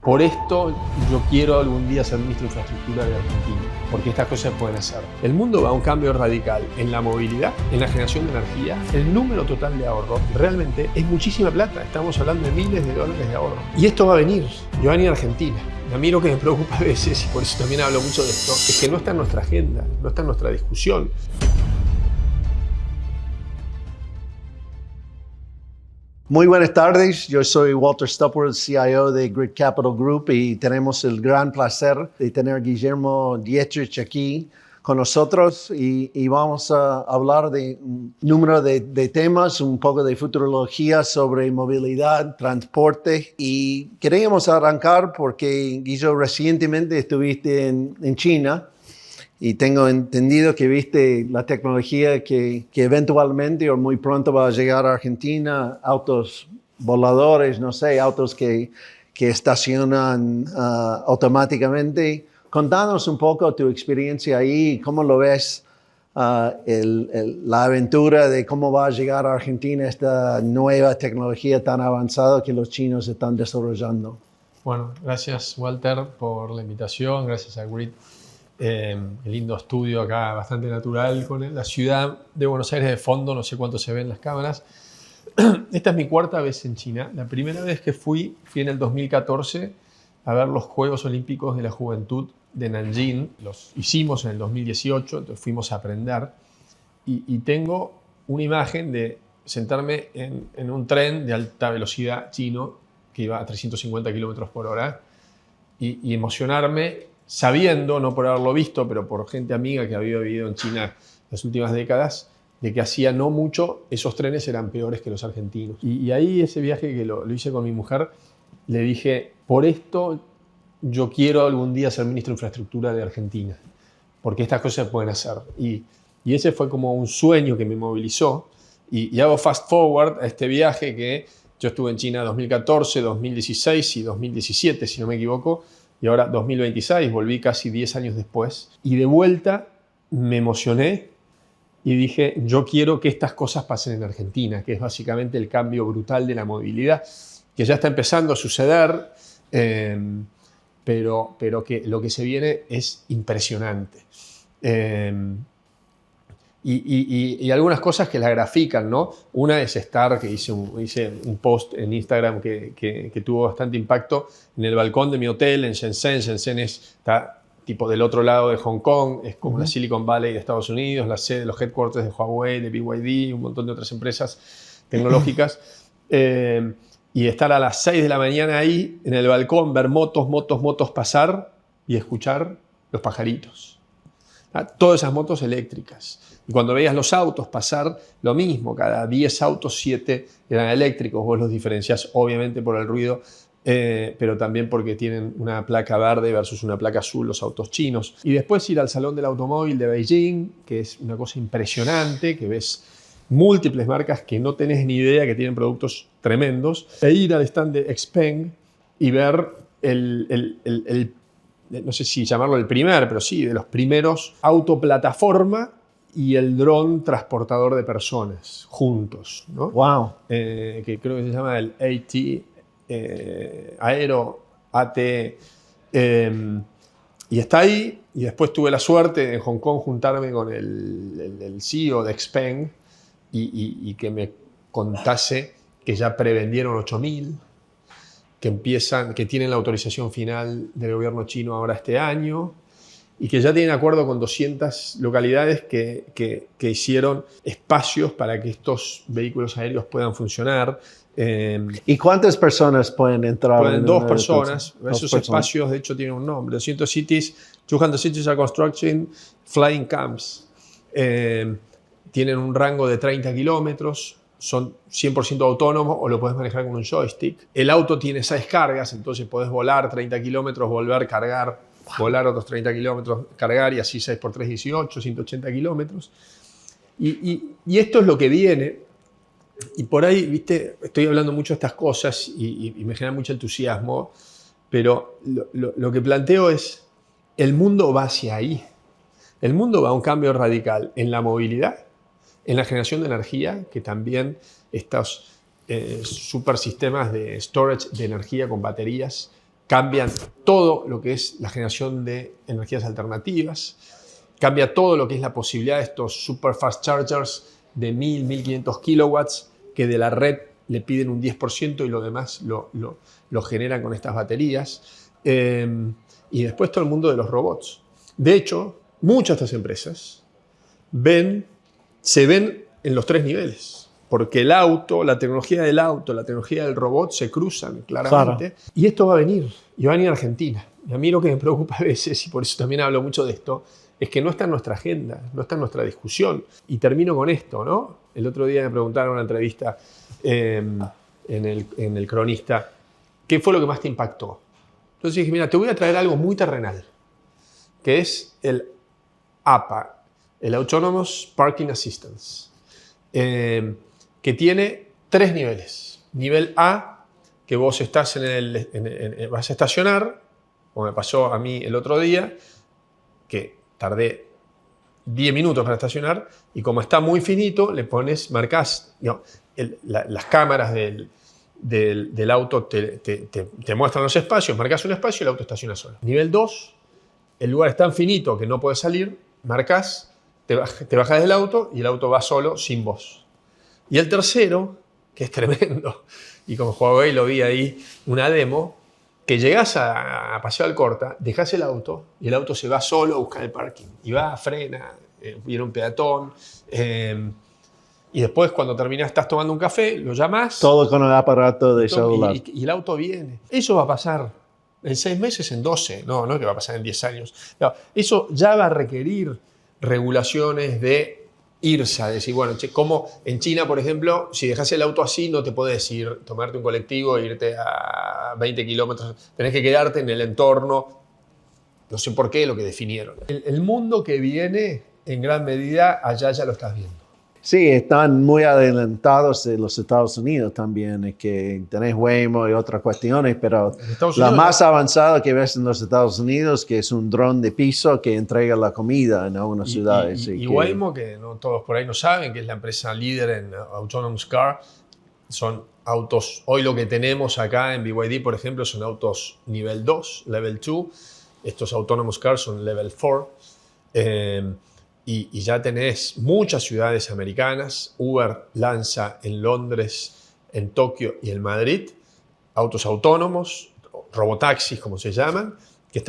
Por esto yo quiero algún día ser ministro de Infraestructura de Argentina, porque estas cosas se pueden hacer. El mundo va a un cambio radical en la movilidad, en la generación de energía, el número total de ahorro. Realmente es muchísima plata, estamos hablando de miles de dólares de ahorro. Y esto va a venir a Argentina. A mí lo que me preocupa a veces, y por eso también hablo mucho de esto, es que no está en nuestra agenda, no está en nuestra discusión. Muy buenas tardes, yo soy Walter Stopper, el CIO de Grid Capital Group, y tenemos el gran placer de tener a Guillermo Dietrich aquí con nosotros y vamos a hablar de un número de temas, un poco de futurología sobre movilidad, transporte, y queríamos arrancar porque, Guillermo, recientemente estuviste en China. Y tengo entendido que viste la tecnología que eventualmente o muy pronto va a llegar a Argentina, autos voladores, no sé, autos que estacionan automáticamente. Contanos un poco tu experiencia ahí, cómo lo ves, la aventura de cómo va a llegar a Argentina esta nueva tecnología tan avanzada que los chinos están desarrollando. Bueno, gracias Walter por la invitación, gracias a Grid. El lindo estudio acá, bastante natural, con la ciudad de Buenos Aires de fondo, no sé cuánto se ve en las cámaras. Esta es mi cuarta vez en China. La primera vez que fui en el 2014 a ver los Juegos Olímpicos de la Juventud de Nanjing. Los hicimos en el 2018, entonces fuimos a aprender. Y tengo una imagen de sentarme en un tren de alta velocidad chino que iba a 350 kilómetros por hora y emocionarme, sabiendo, no por haberlo visto, pero por gente amiga que había vivido en China las últimas décadas, de que hacía no mucho esos trenes eran peores que los argentinos. Y ahí ese viaje que lo hice con mi mujer, le dije, por esto yo quiero algún día ser ministro de Infraestructura de Argentina, porque estas cosas se pueden hacer. Y ese fue como un sueño que me movilizó. Y hago fast forward a este viaje que yo estuve en China 2014, 2016 y 2017, si no me equivoco, y ahora 2026, volví casi 10 años después. Y de vuelta me emocioné y dije, yo quiero que estas cosas pasen en Argentina, que es básicamente el cambio brutal de la movilidad, que ya está empezando a suceder, pero que lo que se viene es impresionante. Y algunas cosas que la grafican, ¿no? Una es estar, que hice un post en Instagram que tuvo bastante impacto, en el balcón de mi hotel en Shenzhen. Shenzhen está tipo del otro lado de Hong Kong, es como la Silicon Valley de Estados Unidos, la sede, los headquarters de Huawei, de BYD, un montón de otras empresas tecnológicas. Y estar a las 6 de la mañana ahí, en el balcón, ver motos pasar y escuchar los pajaritos. Todas esas motos eléctricas. Y cuando veías los autos pasar, lo mismo, cada 10 autos, 7 eran eléctricos. Vos los diferenciás obviamente por el ruido, pero también porque tienen una placa verde versus una placa azul los autos chinos. Y después ir al Salón del Automóvil de Beijing, que es una cosa impresionante, que ves múltiples marcas que no tenés ni idea que tienen productos tremendos. E ir al stand de Xpeng y ver no sé si llamarlo el primer, pero sí, de los primeros autoplataforma y el dron transportador de personas juntos, ¿no? Wow. Que creo que se llama el Aero AT. Y está ahí, y después tuve la suerte en Hong Kong juntarme con el CEO de Xpeng y que me contase que ya prevendieron 8.000, que tienen la autorización final del gobierno chino ahora este año y que ya tienen acuerdo con 200 localidades que hicieron espacios para que estos vehículos aéreos puedan funcionar. ¿Y cuántas personas pueden entrar? Pueden dos personas. Esos espacios, de hecho, tienen un nombre. 200 cities are constructing flying camps. Tienen un rango de 30 kilómetros. Son 100% autónomos o lo puedes manejar con un joystick. El auto tiene 6 cargas, entonces podés volar 30 kilómetros, volver, cargar, volar otros 30 kilómetros, cargar, y así 6 por 3, 18, 180 kilómetros. Y esto es lo que viene. Y por ahí, viste, estoy hablando mucho de estas cosas y me genera mucho entusiasmo, pero lo que planteo es, el mundo va hacia ahí. El mundo va a un cambio radical en la movilidad, en la generación de energía, que también estos super sistemas de storage de energía con baterías cambian todo lo que es la generación de energías alternativas, cambia todo lo que es la posibilidad de estos super fast chargers de 1000, 1500 kilowatts que de la red le piden un 10% y lo demás lo generan con estas baterías. Y después todo el mundo de los robots. De hecho, muchas de estas empresas se ven en los 3 niveles, porque el auto, la tecnología del auto, la tecnología del robot se cruzan claramente. Claro. Y esto va a venir a Argentina. Y a mí lo que me preocupa a veces, y por eso también hablo mucho de esto, es que no está en nuestra agenda, no está en nuestra discusión. Y termino con esto, ¿no? El otro día me preguntaron en una entrevista en el Cronista, ¿qué fue lo que más te impactó? Entonces dije, mira, te voy a traer algo muy terrenal, que es el APA, el Autonomous Parking Assistance, que tiene 3 niveles. Nivel A, que vos estás vas a estacionar, como me pasó a mí el otro día, que tardé 10 minutos para estacionar, y como está muy finito, le marcás, las cámaras del auto te muestran los espacios, marcas un espacio y el auto estaciona solo. Nivel 2, el lugar es tan finito que no puedes salir, marcas, te bajas del auto y el auto va solo, sin vos. Y el tercero, que es tremendo, y como Huawei lo vi ahí, una demo, que llegás a Paseo Alcorta, dejás el auto y el auto se va solo a buscar el parking. Y va, frena, viene un peatón. Y después, cuando terminás, estás tomando un café, lo llamás. Todo con el aparato de celular. Y el auto viene. Eso va a pasar en 6 meses, en 12. No es que va a pasar en 10 años. No, eso ya va a requerir regulaciones de IRSA. Decir, bueno, como en China, por ejemplo, si dejas el auto así, no te podés ir, tomarte un colectivo e irte a 20 kilómetros. Tenés que quedarte en el entorno. No sé por qué, lo que definieron. El mundo que viene, en gran medida, allá ya lo estás viendo. Sí, están muy adelantados en los Estados Unidos también, es que tenés Waymo y otras cuestiones, pero la más avanzada que ves en los Estados Unidos, que es un dron de piso que entrega la comida en algunas ciudades. Y Waymo, que no todos por ahí no saben, que es la empresa líder en Autonomous Car, son autos, hoy lo que tenemos acá en BYD, por ejemplo, son autos nivel 2, level 2, estos Autonomous Cars son level 4, y ya tenés muchas ciudades americanas. Uber lanza en Londres, en Tokio y en Madrid autos autónomos, robotaxis como se llaman, que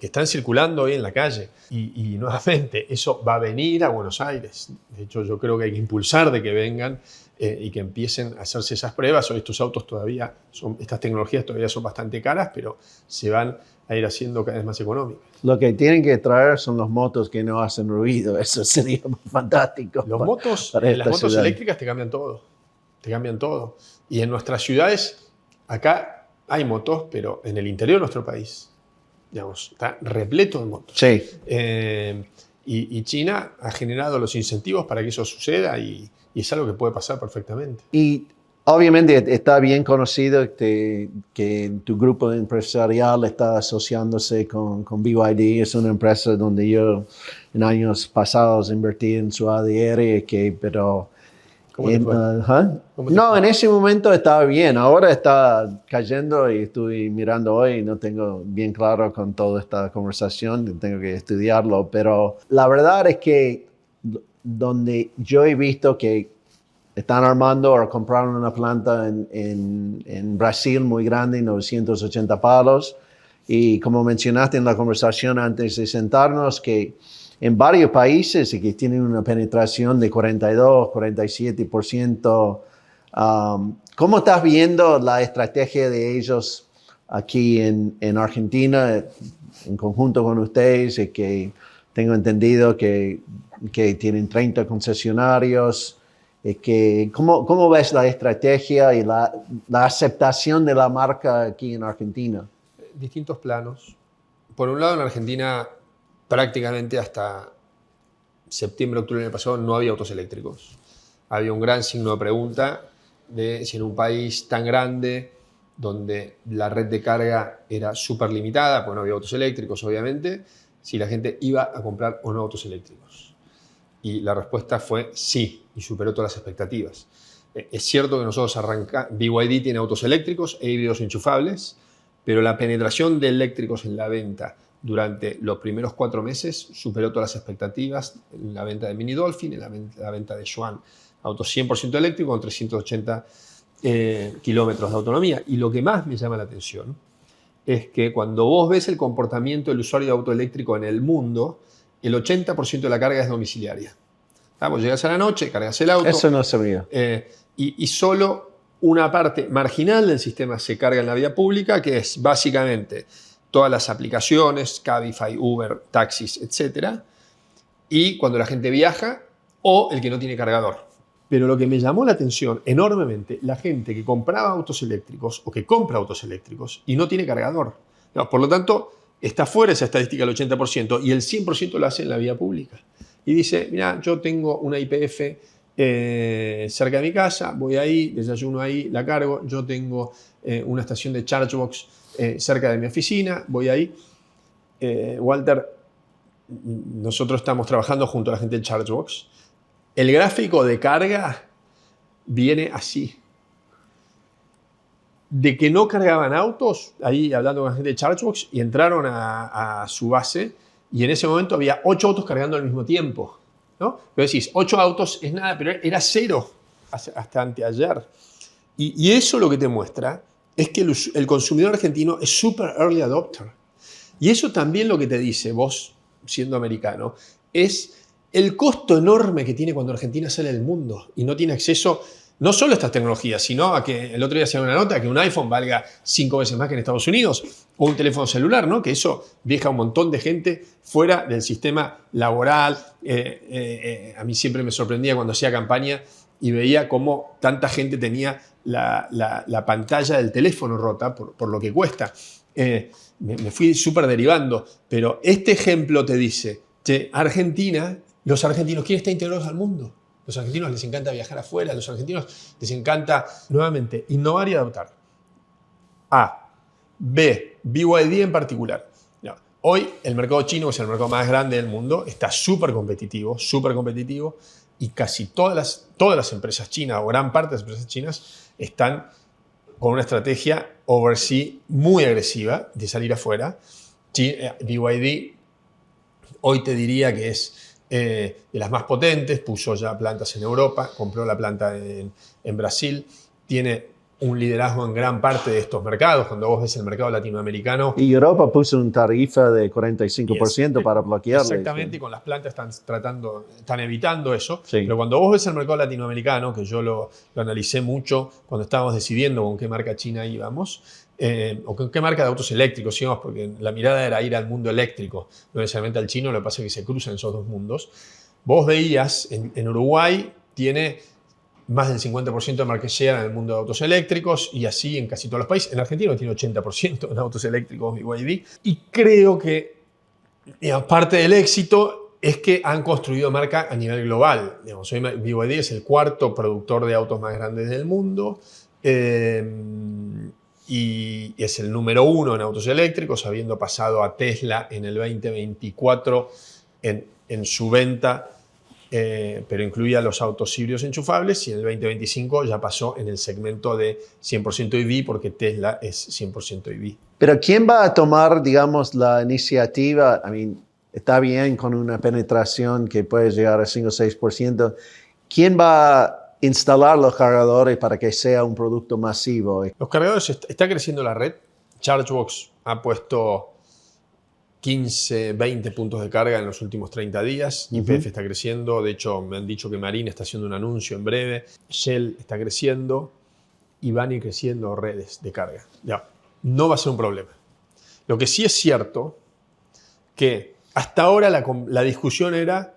están circulando hoy en la calle. Y nuevamente, eso va a venir a Buenos Aires. De hecho, yo creo que hay que impulsar de que vengan y que empiecen a hacerse esas pruebas. Hoy estos autos estas tecnologías todavía son bastante caras, pero se van a ir haciendo cada vez más económicas. Lo que tienen que traer son los motos que no hacen ruido. Eso sería fantástico. Las motos eléctricas te cambian todo. Te cambian todo. Y en nuestras ciudades, acá hay motos, pero en el interior de nuestro país, digamos, está repleto de motos. Sí. Y China ha generado los incentivos para que eso suceda y es algo que puede pasar perfectamente. Y obviamente está bien conocido que tu grupo empresarial está asociándose con BYD. Es una empresa donde yo en años pasados invertí en su ADR, pero... ¿Cómo te fue? No, en ese momento estaba bien. Ahora está cayendo y estoy mirando hoy y no tengo bien claro con toda esta conversación. Tengo que estudiarlo. Pero la verdad es que donde yo he visto que están armando o compraron una planta en Brasil muy grande, 980 palos. Y como mencionaste en la conversación antes de sentarnos, que en varios países que tienen una penetración de 42, 47%. ¿Cómo estás viendo la estrategia de ellos aquí en Argentina, en conjunto con ustedes? Que tengo entendido que tienen 30 concesionarios. ¿Cómo ves la estrategia y la aceptación de la marca aquí en Argentina? Distintos planos. Por un lado, en Argentina, prácticamente hasta septiembre, octubre del año pasado no había autos eléctricos. Había un gran signo de pregunta de si en un país tan grande, donde la red de carga era súper limitada, porque no había autos eléctricos, obviamente, si la gente iba a comprar o no autos eléctricos. Y la respuesta fue sí, y superó todas las expectativas. Es cierto que nosotros BYD tiene autos eléctricos e híbridos enchufables, pero la penetración de eléctricos en la venta durante los primeros 4 meses superó todas las expectativas en la venta de Mini Dolphin, en la venta de Xuan. Autos 100% eléctricos con 380 kilómetros de autonomía. Y lo que más me llama la atención es que cuando vos ves el comportamiento del usuario de auto eléctrico en el mundo, el 80% de la carga es domiciliaria. Vos llegás a la noche, cargas el auto. Eso no sabía. Y solo una parte marginal del sistema se carga en la vía pública, que es básicamente todas las aplicaciones, Cabify, Uber, taxis, etc. Y cuando la gente viaja o el que no tiene cargador. Pero lo que me llamó la atención enormemente, la gente que compraba autos eléctricos o que compra autos eléctricos y no tiene cargador. No, por lo tanto, está fuera esa estadística del 80% y el 100% lo hace en la vía pública. Y dice, mira, yo tengo una YPF cerca de mi casa, voy ahí, desayuno ahí, la cargo. Yo tengo una estación de Chargebox cerca de mi oficina, voy ahí. Walter, nosotros estamos trabajando junto a la gente de Chargebox. El gráfico de carga viene así. De que no cargaban autos, ahí hablando con la gente de Chargebox, y entraron a su base, y en ese momento había 8 autos cargando al mismo tiempo, ¿no? Pero decís, 8 autos es nada, pero era 0 hasta anteayer. Y eso lo que te muestra es que el consumidor argentino es super early adopter. Y eso también lo que te dice, vos siendo americano, es el costo enorme que tiene cuando Argentina sale del mundo y no tiene acceso no solo a estas tecnologías, sino a que el otro día se dio una nota que un iPhone valga 5 veces más que en Estados Unidos, o un teléfono celular, ¿no? Que eso deja a un montón de gente fuera del sistema laboral. A mí siempre me sorprendía cuando hacía campaña y veía cómo tanta gente tenía la pantalla del teléfono rota por lo que cuesta. Me fui súper derivando, pero este ejemplo te dice, che, Argentina, los argentinos quieren estar integrados al mundo. Los argentinos les encanta viajar afuera, a los argentinos les encanta, nuevamente, innovar y adaptar. A. B. BYD en particular. No. Hoy el mercado chino, que es el mercado más grande del mundo, está súper competitivo, y casi todas las empresas chinas, o gran parte de las empresas chinas, están con una estrategia overseas muy agresiva de salir afuera. BYD hoy te diría que es de las más potentes, puso ya plantas en Europa, compró la planta en Brasil, tiene un liderazgo en gran parte de estos mercados. Cuando vos ves el mercado latinoamericano... Y Europa puso una tarifa de 45% para bloquearle. Exactamente, y con las plantas están evitando eso. Sí. Pero cuando vos ves el mercado latinoamericano, que yo lo analicé mucho cuando estábamos decidiendo con qué marca china íbamos, o con qué marca de autos eléctricos íbamos, porque la mirada era ir al mundo eléctrico, no necesariamente al chino, lo que pasa es que se cruzan esos dos mundos. Vos veías, en Uruguay tiene más del 50% de market share en el mundo de autos eléctricos, y así en casi todos los países. En Argentina tiene 80% en autos eléctricos BYD. Y creo que parte del éxito es que han construido marca a nivel global. Hoy BYD es el 4º productor de autos más grandes del mundo, y es el número 1 en autos eléctricos, habiendo pasado a Tesla en el 2024 en su venta, pero incluía los autos híbridos enchufables, y en el 2025 ya pasó en el segmento de 100% EV, porque Tesla es 100% EV. Pero ¿quién va a tomar, digamos, la iniciativa? Está bien con una penetración que puede llegar a 5 o 6%. ¿Quién va a instalar los cargadores para que sea un producto masivo? Los cargadores, está creciendo la red. Chargebox ha puesto 15, 20 puntos de carga en los últimos 30 días. YPF está creciendo. De hecho, me han dicho que Marine está haciendo un anuncio en breve. Shell está creciendo. Y van a ir creciendo redes de carga. Ya, no va a ser un problema. Lo que sí es cierto que hasta ahora la discusión era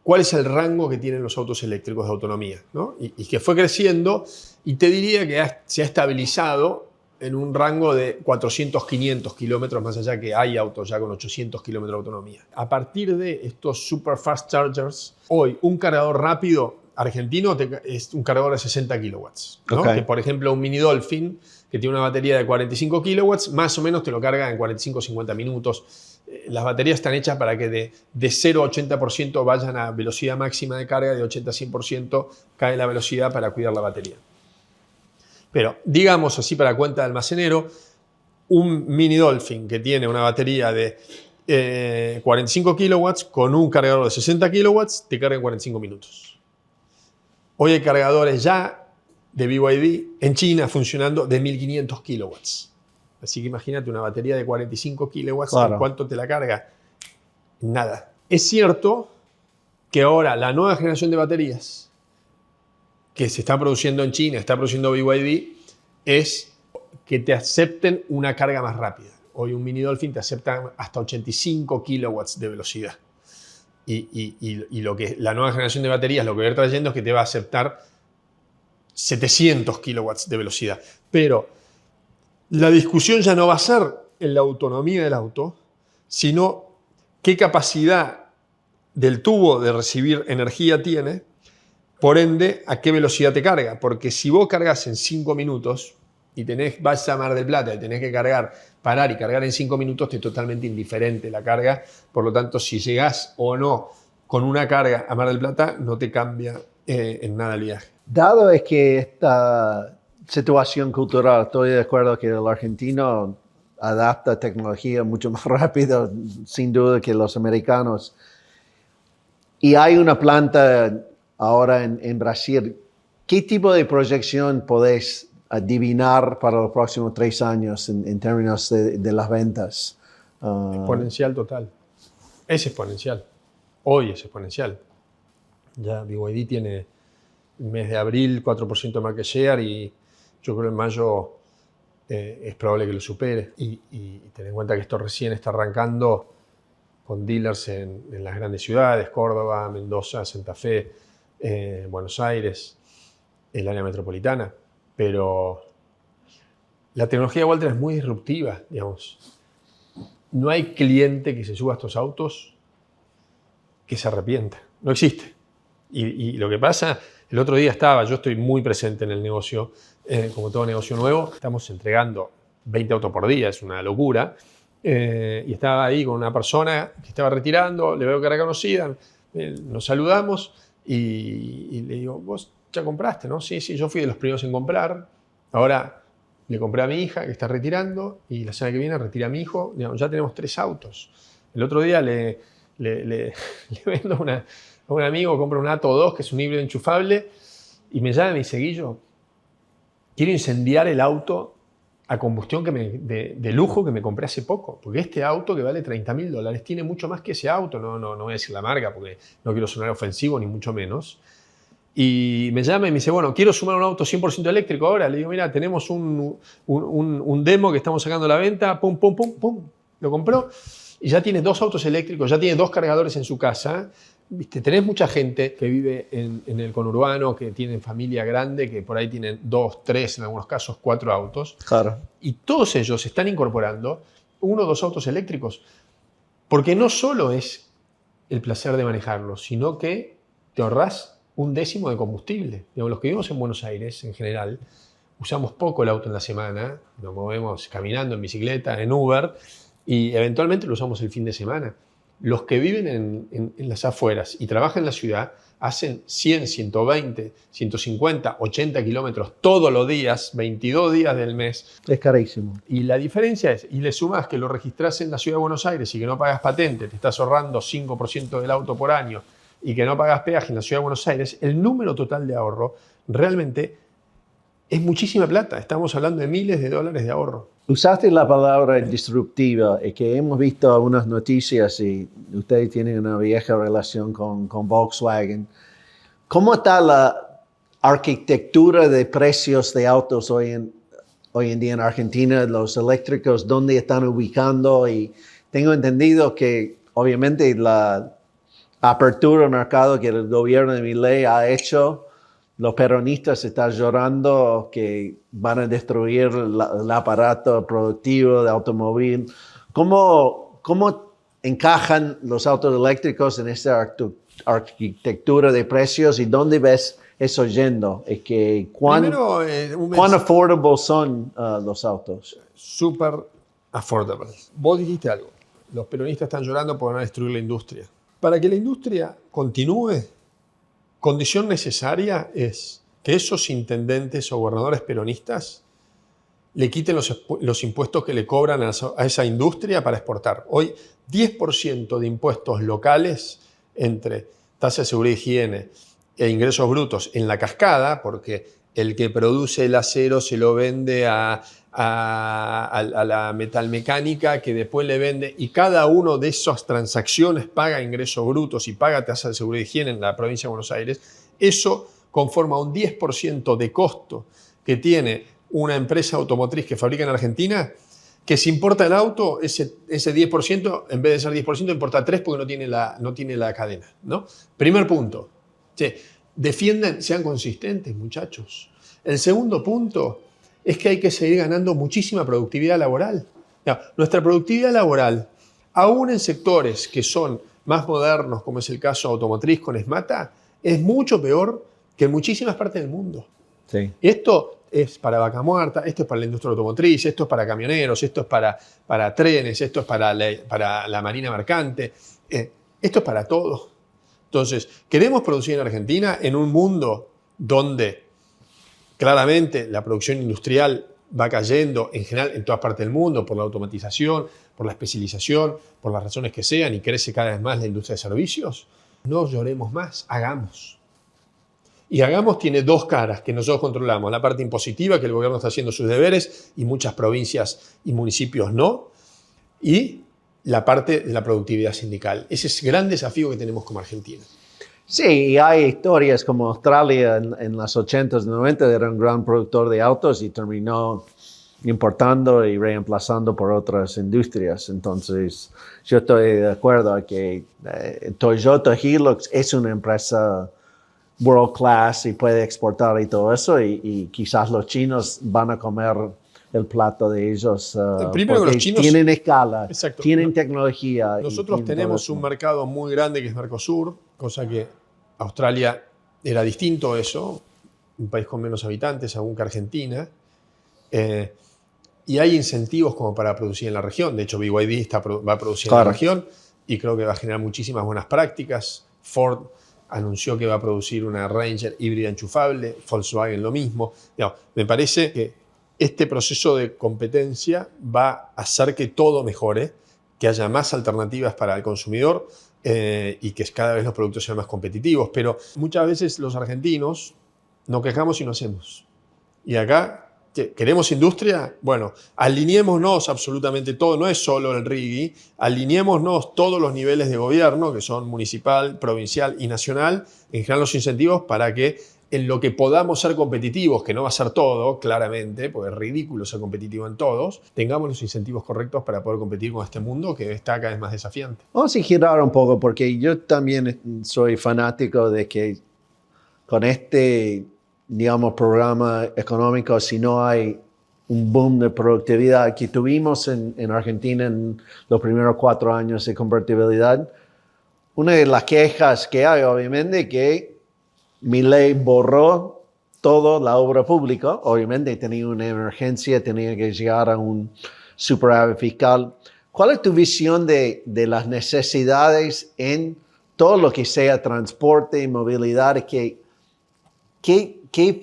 cuál es el rango que tienen los autos eléctricos de autonomía, ¿no? Y que fue creciendo, y te diría que se ha estabilizado en un rango de 400, 500 kilómetros, más allá que hay autos ya con 800 kilómetros de autonomía. A partir de estos super fast chargers, hoy un cargador rápido argentino es un cargador de 60 kilowatts, ¿no? Okay. Que, por ejemplo, un Mini Dolphin, que tiene una batería de 45 kilowatts, más o menos te lo carga en 45 o 50 minutos. Las baterías están hechas para que de 0 a 80% vayan a velocidad máxima de carga, de 80 a 100% cae la velocidad para cuidar la batería. Pero, digamos así, para cuenta de almacenero, un Mini Dolphin que tiene una batería de 45 kilowatts con un cargador de 60 kilowatts te carga en 45 minutos. Hoy hay cargadores ya de BYD en China funcionando de 1500 kilowatts. Así que imagínate una batería de 45 kilowatts, Claro. ¿en cuánto te la carga? Nada. Es cierto que ahora la nueva generación de baterías que se está produciendo en China, está produciendo BYD, es que te acepten una carga más rápida. Hoy un Mini Dolphin te acepta hasta 85 kilowatts de velocidad. Y lo que la nueva generación de baterías lo que va a ir trayendo es que te va a aceptar 700 kilowatts de velocidad. Pero la discusión ya no va a ser en la autonomía del auto, sino qué capacidad del tubo de recibir energía tiene, por ende, a qué velocidad te carga. Porque si vos cargas en 5 minutos y vas a Mar del Plata y tenés que parar y cargar en 5 minutos, te es totalmente indiferente la carga. Por lo tanto, si llegás o no con una carga a Mar del Plata, no te cambia en nada el viaje. Dado es que esta situación cultural, estoy de acuerdo que el argentino adapta tecnología mucho más rápido, sin duda, que los americanos. Y hay una planta ahora en Brasil. ¿Qué tipo de proyección podés adivinar para los próximos 3 años en términos de las ventas? Exponencial total. Es exponencial. Hoy es exponencial. Ya BYD tiene el mes de abril 4% de market share y yo creo en mayo es probable que lo supere. Y ten en cuenta que esto recién está arrancando con dealers en las grandes ciudades, Córdoba, Mendoza, Santa Fe, Buenos Aires, el área metropolitana. Pero la tecnología de Walter es muy disruptiva, digamos. No hay cliente que se suba a estos autos que se arrepienta. No existe. Y lo que pasa, el otro día yo estoy muy presente en el negocio, como todo negocio nuevo, estamos entregando 20 autos por día, es una locura. Y estaba ahí con una persona que estaba retirando, le veo cara conocida, nos saludamos y le digo, vos ya compraste, ¿no? Sí, yo fui de los primeros en comprar. Ahora le compré a mi hija que está retirando y la semana que viene retiré a mi hijo. Digamos, ya tenemos 3 autos. El otro día le vendo a un amigo, compra un Atto 2 que es un híbrido enchufable y me llama y me dice, Guillo, quiero incendiar el auto a combustión de lujo que me compré hace poco, porque este auto que vale $30.000 tiene mucho más que ese auto. No voy a decir la marca porque no quiero sonar ofensivo ni mucho menos. Y me llama y me dice, bueno, quiero sumar un auto 100% eléctrico ahora. Le digo, mira, tenemos un demo que estamos sacando a la venta, pum, pum, pum, pum. Lo compró y ya tiene 2 autos eléctricos, ya tiene 2 cargadores en su casa. ¿Viste? Tenés mucha gente que vive en el conurbano, que tienen familia grande, que por ahí tienen 2, 3, en algunos casos 4 autos. Claro. Y todos ellos están incorporando 1 o 2 autos eléctricos. Porque no solo es el placer de manejarlos, sino que te ahorrás 1/10 de combustible. Digamos, los que vivimos en Buenos Aires, en general, usamos poco el auto en la semana, nos movemos caminando, en bicicleta, en Uber, y eventualmente lo usamos el fin de semana. Los que viven en las afueras y trabajan en la ciudad hacen 100, 120, 150, 80 kilómetros todos los días, 22 días del mes. Es carísimo. Y la diferencia es, y le sumas que lo registrás en la ciudad de Buenos Aires y que no pagas patente, te estás ahorrando 5% del auto por año y que no pagas peaje en la ciudad de Buenos Aires, el número total de ahorro realmente es muchísima plata. Estamos hablando de miles de dólares de ahorro. Usaste la palabra disruptiva, que hemos visto algunas noticias y ustedes tienen una vieja relación con Volkswagen. ¿Cómo está la arquitectura de precios de autos hoy en día en Argentina? Los eléctricos, ¿dónde están ubicando? Y tengo entendido que obviamente la apertura del mercado que el gobierno de Milei ha hecho, los peronistas están llorando que van a destruir el aparato productivo de automóvil. ¿Cómo encajan los autos eléctricos en esta arquitectura de precios y dónde ves eso yendo? Es que ¿cuán affordable son los autos? Súper affordable. Vos dijiste algo. Los peronistas están llorando por no destruir la industria. Para que la industria continúe, condición necesaria es que esos intendentes o gobernadores peronistas le quiten los impuestos que le cobran a esa industria para exportar. Hoy, 10% de impuestos locales entre tasa de seguridad y higiene e ingresos brutos en la cascada, porque el que produce el acero se lo vende a la metalmecánica, que después le vende, y cada uno de esas transacciones paga ingresos brutos y paga tasa de seguridad y higiene en la provincia de Buenos Aires. Eso conforma un 10% de costo que tiene una empresa automotriz que fabrica en Argentina, que si importa el auto, ese 10%, en vez de ser 10%, importa 3% porque no tiene la cadena, ¿no? Primer punto. Defiendan, sean consistentes, muchachos. El segundo punto es que hay que seguir ganando muchísima productividad laboral. Nuestra productividad laboral, aún en sectores que son más modernos, como es el caso automotriz con Esmata, es mucho peor que en muchísimas partes del mundo. Sí. Esto es para vaca muerta, esto es para la industria automotriz, esto es para camioneros, esto es para trenes, esto es para la marina mercante, esto es para todo. Entonces, queremos producir en Argentina en un mundo donde claramente la producción industrial va cayendo en general en todas partes del mundo por la automatización, por la especialización, por las razones que sean, y crece cada vez más la industria de servicios. No lloremos más, hagamos. Y hagamos tiene dos caras que nosotros controlamos. La parte impositiva, que el gobierno está haciendo sus deberes y muchas provincias y municipios no. Y la parte de la productividad sindical. Ese es el gran desafío que tenemos como Argentina. Sí, y hay historias como Australia en los 80s, 90 era un gran productor de autos y terminó importando y reemplazando por otras industrias. Entonces, yo estoy de acuerdo que Toyota Hilux es una empresa world class y puede exportar y todo eso, y quizás los chinos van a comer el plato de ellos primero porque los chinos tienen escala, exacto, tienen tecnología. Nosotros tenemos un mercado muy grande que es Mercosur, cosa que Australia era distinto a eso, un país con menos habitantes aún que Argentina, y hay incentivos como para producir en la región. De hecho, BYD va a producir en la región y creo que va a generar muchísimas buenas prácticas. Ford anunció que va a producir una Ranger híbrida enchufable, Volkswagen lo mismo. Digamos, me parece que este proceso de competencia va a hacer que todo mejore, que haya más alternativas para el consumidor y que cada vez los productos sean más competitivos. Pero muchas veces los argentinos nos quejamos y no hacemos. Y acá, ¿queremos industria? Bueno, alineémonos absolutamente todo, no es solo el RIGI, alineémonos todos los niveles de gobierno, que son municipal, provincial y nacional, en general los incentivos para que en lo que podamos ser competitivos, que no va a ser todo, claramente, porque es ridículo ser competitivo en todos, tengamos los incentivos correctos para poder competir con este mundo que está cada vez más desafiante. Vamos a girar un poco, porque yo también soy fanático de que con este, digamos, programa económico, si no hay un boom de productividad que tuvimos en Argentina en los primeros 4 años de convertibilidad, una de las quejas que hay, obviamente, que Milei borró toda la obra pública. Obviamente tenía una emergencia, tenía que llegar a un superávit fiscal. ¿Cuál es tu visión de las necesidades en todo lo que sea transporte y movilidad? ¿Qué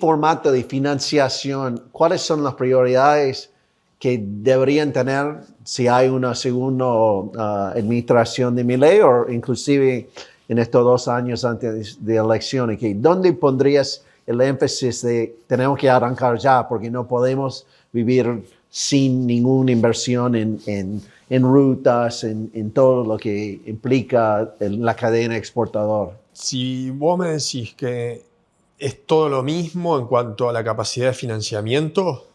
formato de financiación, cuáles son las prioridades que deberían tener si hay una segunda administración de Milei o inclusive en estos 2 años antes de elecciones? ¿Dónde pondrías el énfasis de tenemos que arrancar ya porque no podemos vivir sin ninguna inversión en rutas, en todo lo que implica la cadena exportador? Si vos me decís que es todo lo mismo en cuanto a la capacidad de financiamiento,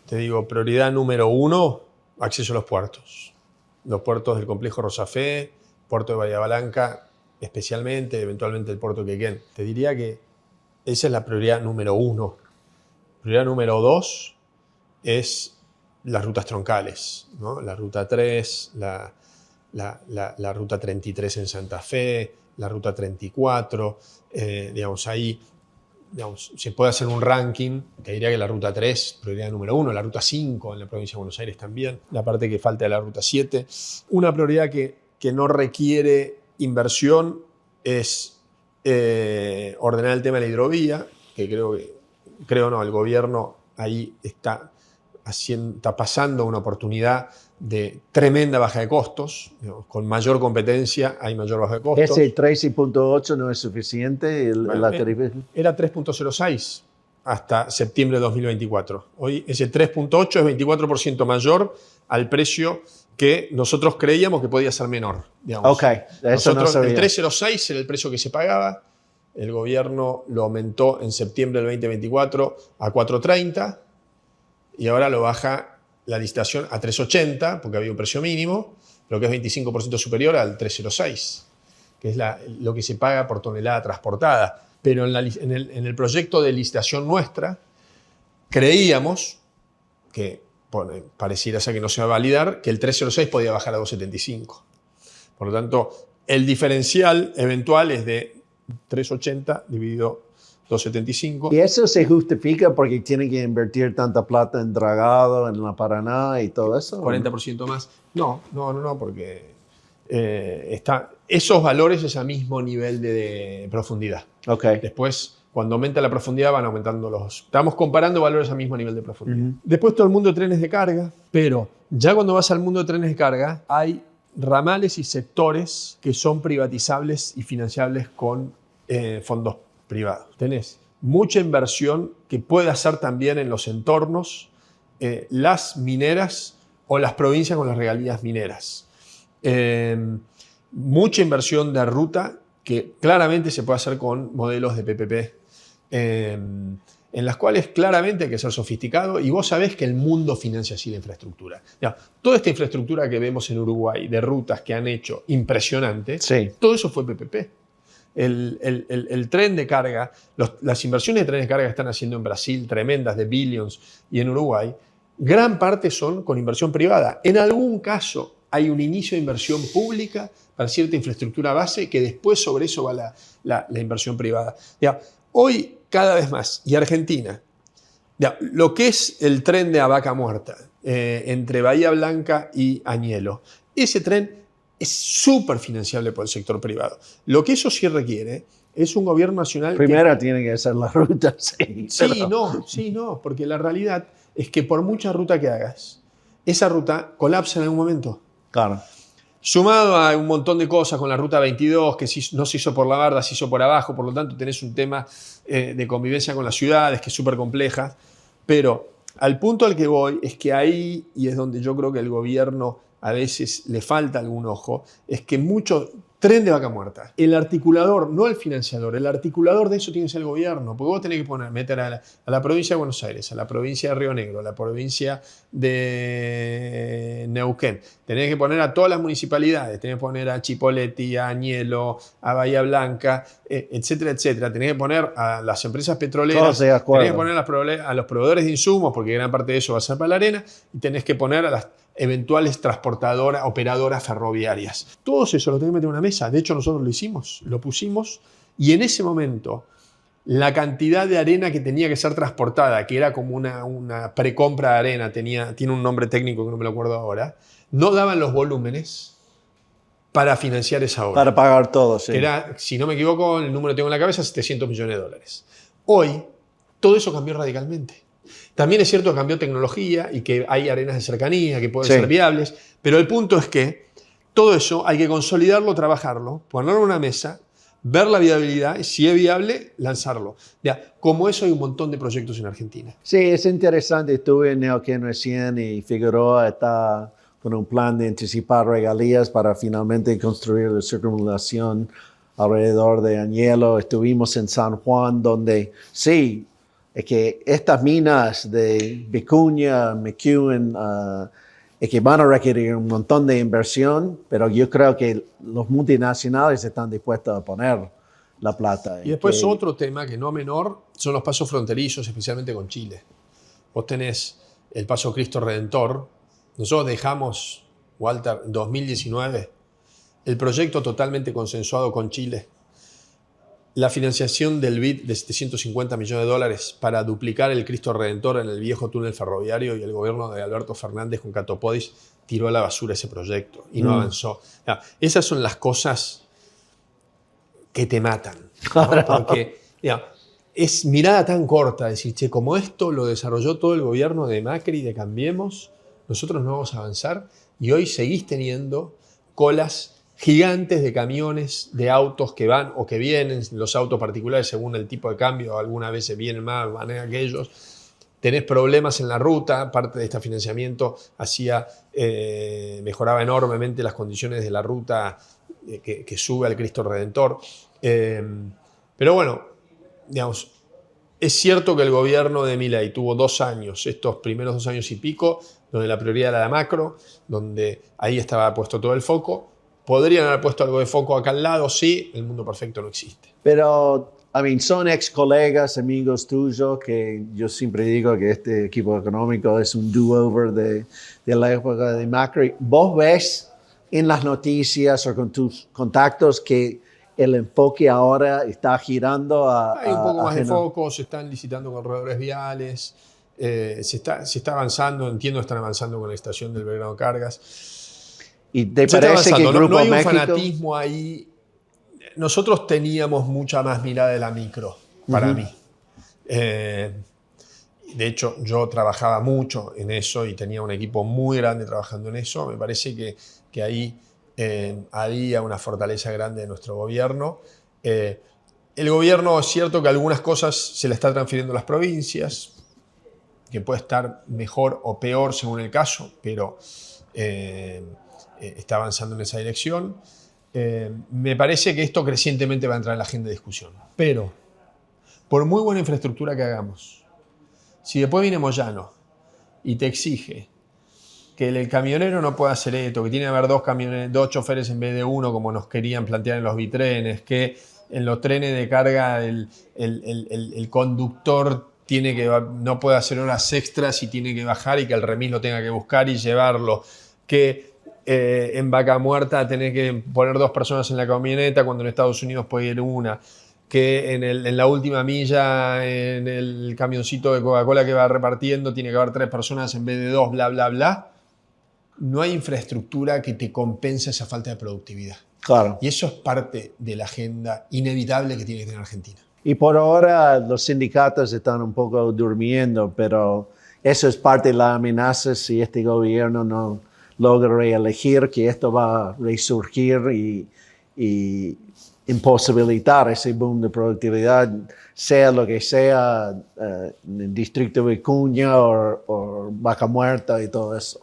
te digo, prioridad número 1, acceso a los puertos. Los puertos del complejo Rosafé, puerto de Bahía Blanca, especialmente, eventualmente el puerto de Quequén. Te diría que esa es la prioridad número 1. Prioridad número 2 es las rutas troncales, ¿no? La ruta 3, la ruta 33 en Santa Fe, la ruta 34, digamos, ahí se puede hacer un ranking. Te diría que la ruta 3, prioridad número 1, la ruta 5 en la provincia de Buenos Aires también, la parte que falta de la ruta 7. Una prioridad que no requiere inversión es ordenar el tema de la hidrovía, que el gobierno ahí está está pasando una oportunidad de tremenda baja de costos, digamos, con mayor competencia hay mayor baja de costos. Ese 13.8 no es suficiente, la tarifa. Era 3.06 hasta septiembre de 2024. Hoy ese 3.8 es 24% mayor al precio que nosotros creíamos que podía ser menor. Digamos. Ok, eso no sabía. El 3.06 era el precio que se pagaba. El gobierno lo aumentó en septiembre del 2024 a 4.30 y ahora lo baja la licitación a 3.80 porque había un precio mínimo, lo que es 25% superior al 3.06, que es lo que se paga por tonelada transportada. Pero en el proyecto de licitación nuestra creíamos que pareciera ser que no se va a validar, que el 3.06 podía bajar a 2.75. Por lo tanto, el diferencial eventual es de 3.80 dividido 2.75. ¿Y eso se justifica porque tienen que invertir tanta plata en dragado, en la Paraná y todo eso? 40% más. No, porque esos valores es a mismo nivel de profundidad. Okay. Después, cuando aumenta la profundidad, van aumentando los... Estamos comparando valores a mismo nivel de profundidad. Después todo el mundo de trenes de carga, pero ya cuando vas al mundo de trenes de carga, hay ramales y sectores que son privatizables y financiables con fondos privados. Tenés mucha inversión que puede hacer también en los entornos, las mineras o las provincias con las regalías mineras. Mucha inversión de ruta que claramente se puede hacer con modelos de PPP, en las cuales claramente hay que ser sofisticado y vos sabés que el mundo financia así la infraestructura. Ya, toda esta infraestructura que vemos en Uruguay, de rutas que han hecho impresionantes, sí, todo eso fue PPP. El tren de carga, las inversiones de trenes de carga que están haciendo en Brasil, tremendas de billions, y en Uruguay, gran parte son con inversión privada. En algún caso hay un inicio de inversión pública para cierta infraestructura base que después sobre eso va la inversión privada. Ya, hoy cada vez más, y Argentina, ya, lo que es el tren de Vaca Muerta entre Bahía Blanca y Añelo, ese tren es súper financiable por el sector privado. Lo que eso sí requiere es un gobierno nacional... Primero tiene que hacer la ruta, sí. Sí, no, porque la realidad es que por mucha ruta que hagas, esa ruta colapsa en algún momento. Claro. Sumado a un montón de cosas con la ruta 22, que no se hizo por la barda, se hizo por abajo, por lo tanto tenés un tema de convivencia con las ciudades que es súper compleja. Pero al punto al que voy es que ahí, y es donde yo creo que el gobierno a veces le falta algún ojo, es que mucho tren de vaca muerta. El articulador, no el financiador, el articulador de eso tiene que ser el gobierno, porque vos tenés que meter a la provincia de Buenos Aires, a la provincia de Río Negro, a la provincia de Neuquén, tenés que poner a todas las municipalidades, tenés que poner a Chipoleti, a Añelo, a Bahía Blanca, etcétera, etcétera. Tenés que poner a las empresas petroleras, tenés que poner a los proveedores de insumos, porque gran parte de eso va a ser para la arena, y tenés que poner a las eventuales transportadoras, operadoras ferroviarias. Todo eso lo tenés que meter en una mesa. De hecho, nosotros lo hicimos, lo pusimos, y en ese momento la cantidad de arena que tenía que ser transportada, que era como una precompra de arena, tiene un nombre técnico que no me lo acuerdo ahora, no daban los volúmenes para financiar esa obra. Para pagar todo, sí. Que era, si no me equivoco, el número que tengo en la cabeza, $700 millones. Hoy, todo eso cambió radicalmente. También es cierto que cambió tecnología y que hay arenas de cercanía que pueden ser viables, pero el punto es que todo eso hay que consolidarlo, trabajarlo, ponerlo en una mesa, ver la viabilidad y si es viable, lanzarlo. Ya, como eso hay un montón de proyectos en Argentina. Sí, es interesante. Estuve en Neuquén recién y Figueroa está con un plan de anticipar regalías para finalmente construir la circunvalación alrededor de Añelo. Estuvimos en San Juan, donde sí, es que estas minas de Vicuña, McEwen, es que van a requerir un montón de inversión, pero yo creo que los multinacionales están dispuestos a poner la plata. Y después otro tema que no menor son los pasos fronterizos, especialmente con Chile. Vos tenés el paso Cristo Redentor. Nosotros dejamos, Walter, en 2019, el proyecto totalmente consensuado con Chile. La financiación del BID de $750 millones para duplicar el Cristo Redentor en el viejo túnel ferroviario, y el gobierno de Alberto Fernández con Catopodis tiró a la basura ese proyecto y no avanzó. Esas son las cosas que te matan, ¿no? Porque es mirada tan corta, decir, che, como esto lo desarrolló todo el gobierno de Macri, de Cambiemos, nosotros no vamos a avanzar, y hoy seguís teniendo colas gigantes de camiones, de autos que van o que vienen, los autos particulares según el tipo de cambio, algunas veces vienen más, van aquellos. Tenés problemas en la ruta, parte de este financiamiento mejoraba enormemente las condiciones de la ruta que sube al Cristo Redentor. Pero bueno, digamos, es cierto que el gobierno de Milei tuvo 2 años, estos primeros 2 años y pico, donde la prioridad era la macro, donde ahí estaba puesto todo el foco. Podrían haber puesto algo de foco acá al lado, sí, el mundo perfecto no existe. Pero, son ex colegas, amigos tuyos, que yo siempre digo que este equipo económico es un do-over de la época de Macri. ¿Vos ves en las noticias o con tus contactos que el enfoque ahora está girando Hay un poco más de foco, se están licitando corredores viales, se está avanzando, entiendo que están avanzando con la estación del Belgrano Cargas. ¿Y te parece que el Grupo no hay un México... fanatismo ahí? Nosotros teníamos mucha más mirada de la micro, para mí. De hecho, yo trabajaba mucho en eso y tenía un equipo muy grande trabajando en eso. Me parece que ahí había una fortaleza grande de nuestro gobierno. El gobierno, es cierto que algunas cosas se le está transfiriendo a las provincias, que puede estar mejor o peor según el caso, pero está avanzando en esa dirección. Me parece que esto crecientemente va a entrar en la agenda de discusión. Pero, por muy buena infraestructura que hagamos, si después viene Moyano y te exige que el camionero no pueda hacer esto, que tiene que haber 2 choferes en vez de 1, como nos querían plantear en los bitrenes, que en los trenes de carga el conductor no puede hacer horas extras y tiene que bajar y que el remis lo tenga que buscar y llevarlo, que en Vaca Muerta tenés que poner 2 personas en la camioneta cuando en Estados Unidos puede ir 1, que en la última milla en el camioncito de Coca-Cola que va repartiendo tiene que haber 3 personas en vez de 2, bla, bla, bla. No hay infraestructura que te compense esa falta de productividad. Claro. Y eso es parte de la agenda inevitable que tiene que tener Argentina. Y por ahora los sindicatos están un poco durmiendo, pero eso es parte de la amenaza si este gobierno no logra reelegir, que esto va a resurgir y imposibilitar ese boom de productividad, sea lo que sea, en el distrito de Vicuña o Vaca Muerta y todo eso.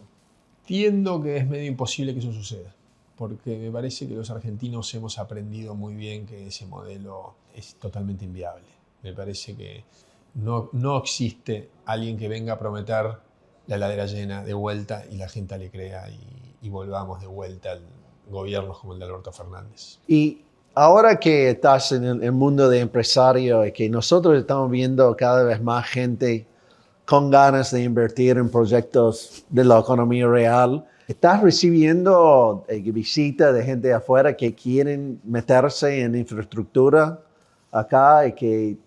Entiendo que es medio imposible que eso suceda, porque me parece que los argentinos hemos aprendido muy bien que ese modelo es totalmente inviable. Me parece que no existe alguien que venga a prometer la heladera llena de vuelta y la gente le crea y volvamos de vuelta al gobierno como el de Alberto Fernández. Y ahora que estás en el mundo de empresario y que nosotros estamos viendo cada vez más gente con ganas de invertir en proyectos de la economía real, ¿estás recibiendo visitas de gente de afuera que quieren meterse en infraestructura acá y que,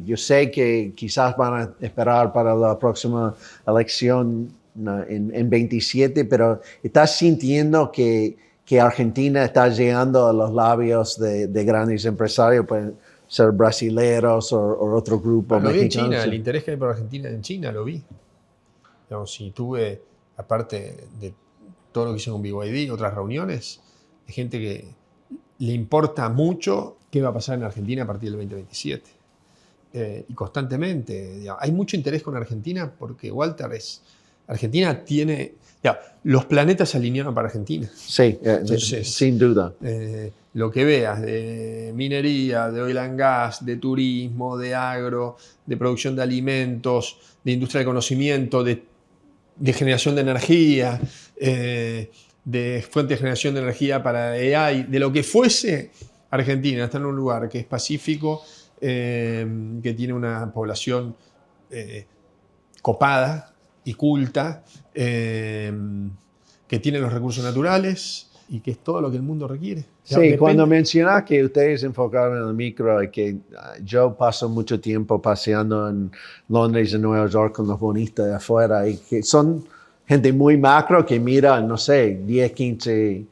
yo sé que quizás van a esperar para la próxima elección en 27, pero ¿estás sintiendo que Argentina está llegando a los labios de grandes empresarios? Pueden ser brasileros o otro grupo lo vi en mexicano. China, el interés que hay por Argentina en China, lo vi. Digamos, si tuve, aparte de todo lo que hice con BYD, otras reuniones, de gente que le importa mucho qué va a pasar en Argentina a partir del 2027. Y constantemente. Digamos, hay mucho interés con Argentina porque, Walter, Argentina tiene... los planetas se alinearon para Argentina. Sí, entonces, sin duda. Lo que veas de minería, de oil and gas, de turismo, de agro, de producción de alimentos, de industria del conocimiento, de generación de energía, de fuente de generación de energía para AI, de lo que fuese, Argentina está en un lugar que es pacífico, que tiene una población copada y culta, que tiene los recursos naturales y que es todo lo que el mundo requiere. Sí, cuando mencionas que ustedes se enfocaron en el micro y que yo paso mucho tiempo paseando en Londres y Nueva York con los bonistas de afuera y que son gente muy macro que mira, no sé, 10, 15.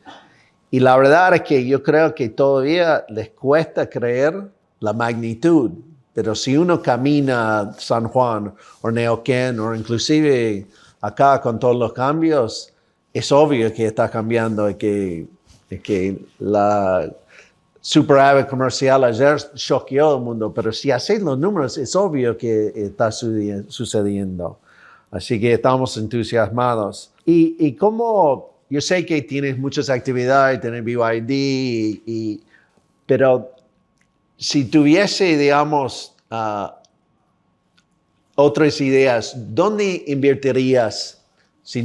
Y la verdad es que yo creo que todavía les cuesta creer la magnitud Pero si uno camina San Juan o Neuquén o inclusive acá con todos los cambios, es obvio que está cambiando y que la superávit comercial ayer choqueó al mundo, pero si haces los números es obvio que está sucediendo. Así que estamos entusiasmados. Y como yo sé que tienes muchas actividades, tienes BYD, pero si tuviese, digamos, otras ideas, ¿dónde invertirías si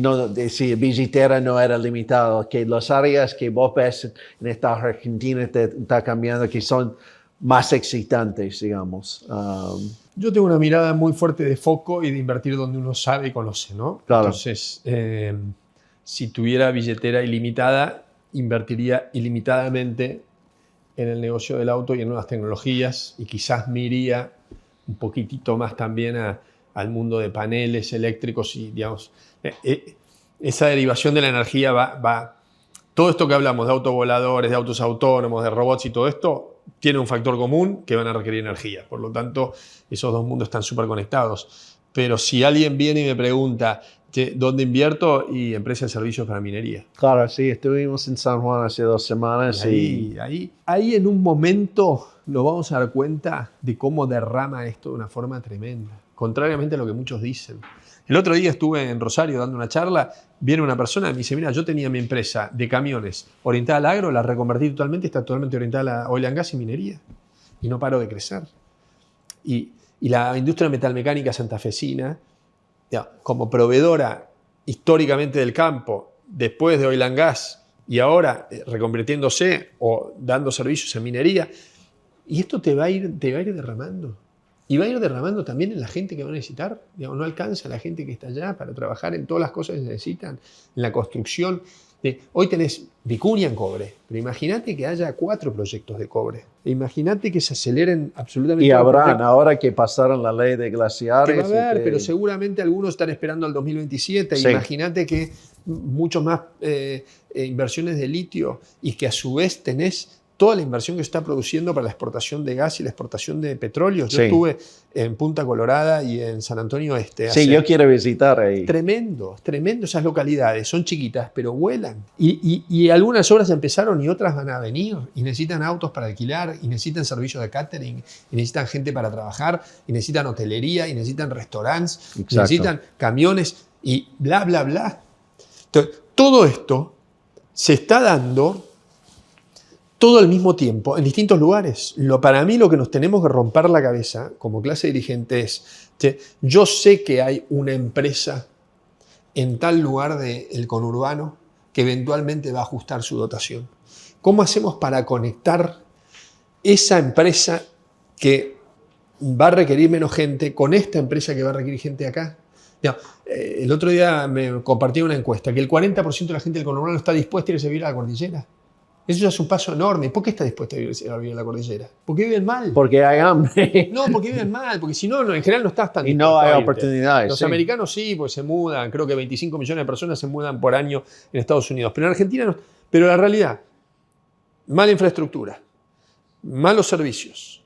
billetera no era limitado? Que las áreas que vos ves en esta Argentina está cambiando, que son más excitantes, digamos. Yo tengo una mirada muy fuerte de foco y de invertir donde uno sabe y conoce, ¿no? Claro. Entonces, si tuviera billetera ilimitada, invertiría ilimitadamente en el negocio del auto y en nuevas tecnologías, y quizás me iría un poquitito más también al mundo de paneles eléctricos y, digamos, esa derivación de la energía va. Todo esto que hablamos de autovoladores, de autos autónomos, de robots y todo esto, tiene un factor común que van a requerir energía. Por lo tanto, esos dos mundos están súper conectados. Pero si alguien viene y me pregunta, ¿dónde invierto? Y empresa de servicios para minería. Claro, sí, estuvimos en San Juan hace 2 semanas. Ahí en un momento nos vamos a dar cuenta de cómo derrama esto de una forma tremenda, contrariamente a lo que muchos dicen. El otro día estuve en Rosario dando una charla, viene una persona y me dice, mira, yo tenía mi empresa de camiones orientada al agro, la reconvertí totalmente, está totalmente orientada a la oil and gas y minería, y no paro de crecer. Y la industria metalmecánica santafesina, como proveedora históricamente del campo, después de oil and gas, y ahora reconvirtiéndose o dando servicios en minería, y esto te va a ir derramando. Y va a ir derramando también en la gente que va a necesitar. Digamos, no alcanza la gente que está allá para trabajar en todas las cosas que se necesitan, en la construcción. Hoy tenés vicuña en cobre, pero imagínate que haya 4 proyectos de cobre. Imagínate que se aceleren absolutamente. Y habrán, ahora que pasaron la ley de glaciares. Que va a haber, pero seguramente algunos están esperando al 2027. Sí. Imagínate que mucho más inversiones de litio y que a su vez tenés toda la inversión que se está produciendo para la exportación de gas y la exportación de petróleo. Yo estuve en Punta Colorada y en San Antonio Este. Sí, yo quiero visitar ahí. Tremendo esas localidades. Son chiquitas, pero vuelan. Y algunas obras empezaron y otras van a venir. Y necesitan autos para alquilar, y necesitan servicios de catering, y necesitan gente para trabajar, y necesitan hotelería, y necesitan restaurantes, y necesitan camiones, y bla, bla, bla. Entonces, todo esto se está dando todo al mismo tiempo, en distintos lugares. Para mí lo que nos tenemos que romper la cabeza como clase dirigente es, yo sé que hay una empresa en tal lugar del conurbano que eventualmente va a ajustar su dotación. ¿Cómo hacemos para conectar esa empresa que va a requerir menos gente con esta empresa que va a requerir gente acá? El otro día me compartí una encuesta que el 40% de la gente del conurbano está dispuesta a irse a vivir a la cordillera. Eso ya es un paso enorme. ¿Por qué está dispuesto a vivir en la cordillera? Porque viven mal. Porque hay hambre. No, porque viven mal. Porque si no, en general no estás tan dispuesto. Y no hay oportunidades. Los americanos sí, pues se mudan. Creo que 25 millones de personas se mudan por año en Estados Unidos. Pero en Argentina no. Pero la realidad, mala infraestructura, malos servicios,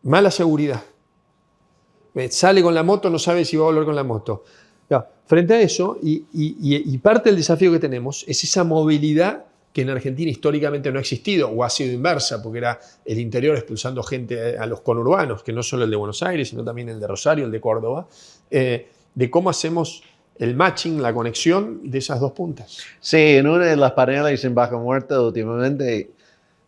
mala seguridad. Sale con la moto, no sabe si va a volver con la moto. Frente a eso, y parte del desafío que tenemos es esa movilidad que en Argentina históricamente no ha existido, o ha sido inversa, porque era el interior expulsando gente a los conurbanos, que no solo el de Buenos Aires, sino también el de Rosario, el de Córdoba, de cómo hacemos el matching, la conexión de esas dos puntas. Sí, en una de las paneles en Vaca Muerta, últimamente,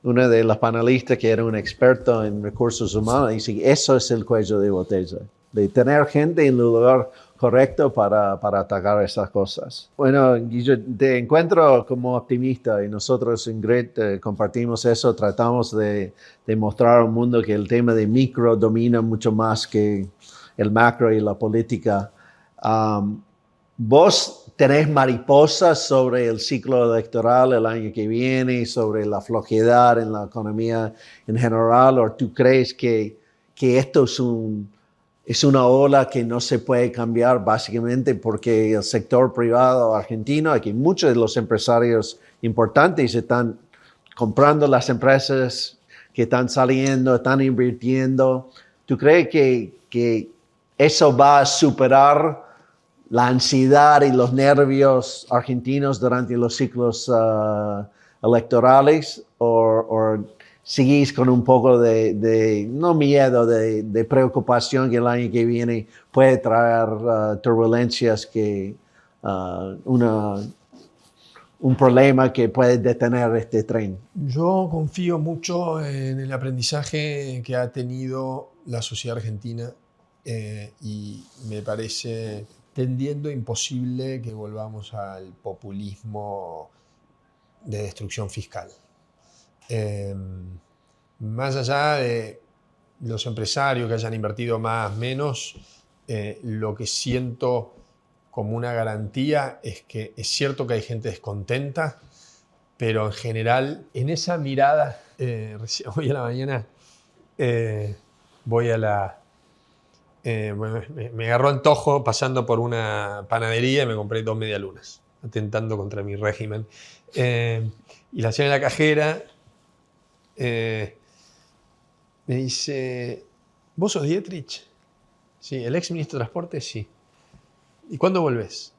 una de las panelistas que era un experto en recursos humanos, dice, eso es el cuello de botella, de tener gente en el lugar correcto para atacar esas cosas. Bueno, yo te encuentro como optimista y nosotros en Grit compartimos eso, tratamos de mostrar al mundo que el tema de micro domina mucho más que el macro y la política. ¿Vos tenés mariposas sobre el ciclo electoral el año que viene, sobre la flojedad en la economía en general, o tú crees que esto es una ola que no se puede cambiar básicamente porque el sector privado argentino, aquí muchos de los empresarios importantes están comprando las empresas que están saliendo, están invirtiendo, ¿Tú crees que eso va a superar la ansiedad y los nervios argentinos durante los ciclos electorales? ¿O seguís con un poco de no miedo, de preocupación que el año que viene puede traer turbulencias, un problema que puede detener este tren? Yo confío mucho en el aprendizaje que ha tenido la sociedad argentina y me parece tendiendo imposible que volvamos al populismo de destrucción fiscal. Más allá de los empresarios que hayan invertido más, menos, lo que siento como una garantía es que es cierto que hay gente descontenta, pero en general, en esa mirada, hoy a la mañana bueno, me agarró antojo pasando por una panadería y me compré 2 medialunas, atentando contra mi régimen. Y la señora de la cajera me dice, ¿vos sos Dietrich? Sí, el ex ministro de Transporte, sí. ¿Y cuándo volvés?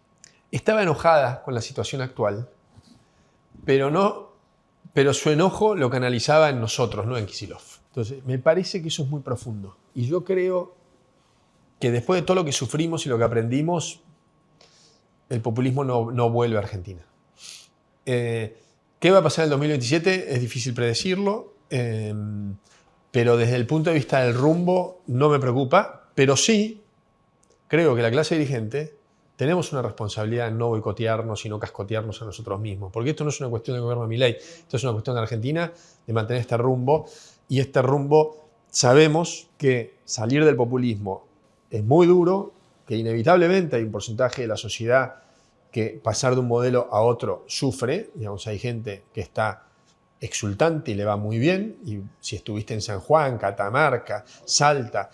Estaba enojada con la situación actual, pero su enojo lo canalizaba en nosotros, no en Kicillof. Entonces, me parece que eso es muy profundo. Y yo creo que después de todo lo que sufrimos y lo que aprendimos, el populismo no vuelve a Argentina. ¿Qué va a pasar en el 2027? Es difícil predecirlo, pero desde el punto de vista del rumbo no me preocupa, pero sí creo que la clase dirigente tenemos una responsabilidad en no boicotearnos y no cascotearnos a nosotros mismos, porque esto no es una cuestión del gobierno de Milei, esto es una cuestión de Argentina, de mantener este rumbo, y este rumbo sabemos que salir del populismo es muy duro, que inevitablemente hay un porcentaje de la sociedad que pasar de un modelo a otro sufre, digamos, hay gente que está exultante y le va muy bien, y si estuviste en San Juan, Catamarca, Salta,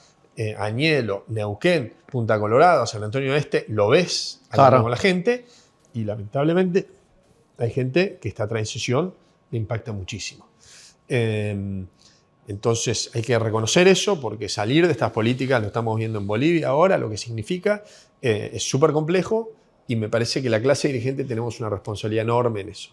Añelo, Neuquén, Punta Colorado, San Antonio Este, lo ves hablando con la gente, y lamentablemente hay gente que esta transición le impacta muchísimo. Entonces hay que reconocer eso, porque salir de estas políticas, lo estamos viendo en Bolivia ahora, lo que significa, es súper complejo, y me parece que la clase dirigente tenemos una responsabilidad enorme en eso.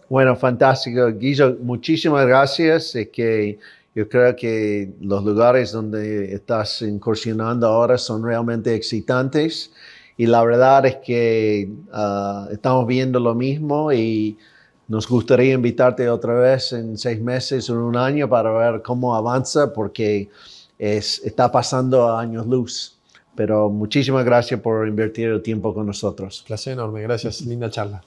Bueno, fantástico. Guillo, muchísimas gracias. Es que yo creo que los lugares donde estás incursionando ahora son realmente excitantes, y la verdad es que estamos viendo lo mismo, y nos gustaría invitarte otra vez en 6 meses o en un año para ver cómo avanza, porque está pasando a años luz. Pero muchísimas gracias por invertir el tiempo con nosotros. Placer enorme, gracias, linda charla.